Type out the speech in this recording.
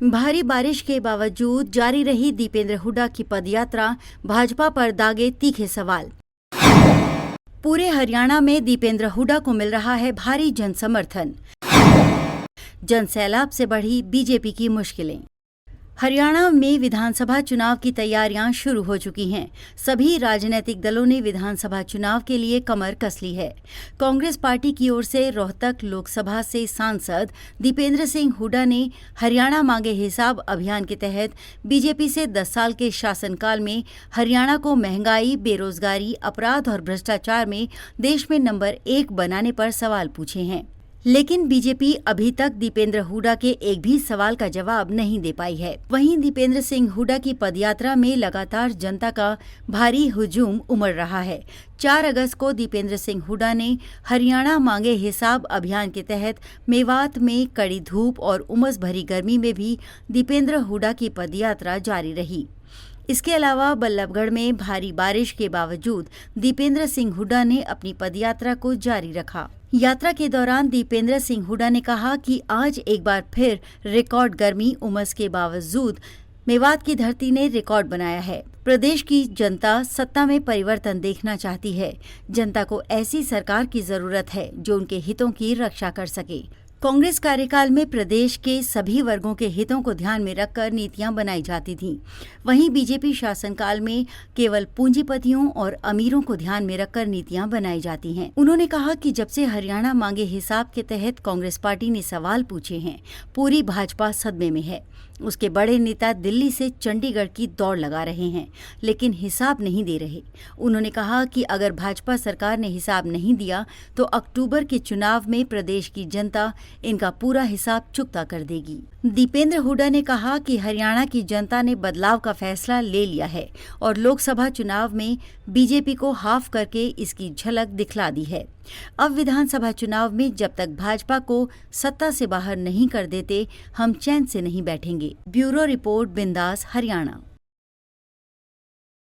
भारी बारिश के बावजूद जारी रही दीपेंद्र हुड्डा की पदयात्रा, भाजपा पर दागे तीखे सवाल। पूरे हरियाणा में दीपेंद्र हुड्डा को मिल रहा है भारी जन समर्थन। जन सैलाब से बढ़ी बीजेपी की मुश्किलें। हरियाणा में विधानसभा चुनाव की तैयारियां शुरू हो चुकी हैं। सभी राजनीतिक दलों ने विधानसभा चुनाव के लिए कमर कस ली है। कांग्रेस पार्टी की ओर से रोहतक लोकसभा से सांसद दीपेंद्र सिंह हुड्डा ने हरियाणा मांगे हिसाब अभियान के तहत बीजेपी से 10 साल के शासनकाल में हरियाणा को महंगाई, बेरोजगारी, अपराध और भ्रष्टाचार में देश में नंबर 1 बनाने पर सवाल पूछे हैं। लेकिन बीजेपी अभी तक दीपेंद्र हुड्डा के एक भी सवाल का जवाब नहीं दे पाई है। वहीं दीपेंद्र सिंह हुड्डा की पदयात्रा में लगातार जनता का भारी हुजूम उमड़ रहा है। 4 अगस्त को दीपेंद्र सिंह हुड्डा ने हरियाणा मांगे हिसाब अभियान के तहत मेवात में कड़ी धूप और उमस भरी गर्मी में भी दीपेंद्र हुड्डा की पदयात्रा जारी रही। इसके अलावा बल्लभगढ़ में भारी बारिश के बावजूद दीपेंद्र सिंह हुड्डा ने अपनी पदयात्रा को जारी रखा। यात्रा के दौरान दीपेंद्र सिंह हुड्डा ने कहा कि आज एक बार फिर रिकॉर्ड गर्मी उमस के बावजूद मेवात की धरती ने रिकॉर्ड बनाया है। प्रदेश की जनता सत्ता में परिवर्तन देखना चाहती है। जनता को ऐसी सरकार की जरूरत है जो उनके हितों की रक्षा कर सके। कांग्रेस कार्यकाल में प्रदेश के सभी वर्गों के हितों को ध्यान में रखकर नीतियां बनाई जाती थीं। वहीं बीजेपी शासनकाल में केवल पूंजीपतियों और अमीरों को ध्यान में रखकर नीतियां बनाई जाती हैं। उन्होंने कहा कि जब से हरियाणा मांगे हिसाब के तहत कांग्रेस पार्टी ने सवाल पूछे हैं, पूरी भाजपा सदमे में है। उसके बड़े नेता दिल्ली से चंडीगढ़ की दौड़ लगा रहे हैं, लेकिन हिसाब नहीं दे रहे। उन्होंने कहा कि अगर भाजपा सरकार ने हिसाब नहीं दिया तो अक्टूबर के चुनाव में प्रदेश की जनता इनका पूरा हिसाब चुकता कर देगी। दीपेंद्र हुड्डा ने कहा कि हरियाणा की जनता ने बदलाव का फैसला ले लिया है और लोकसभा चुनाव में बीजेपी को हाफ करके इसकी झलक दिखला दी है। अब विधानसभा चुनाव में जब तक भाजपा को सत्ता से बाहर नहीं कर देते, हम चैन से नहीं बैठेंगे। ब्यूरो रिपोर्ट, बिंदास, हरियाणा।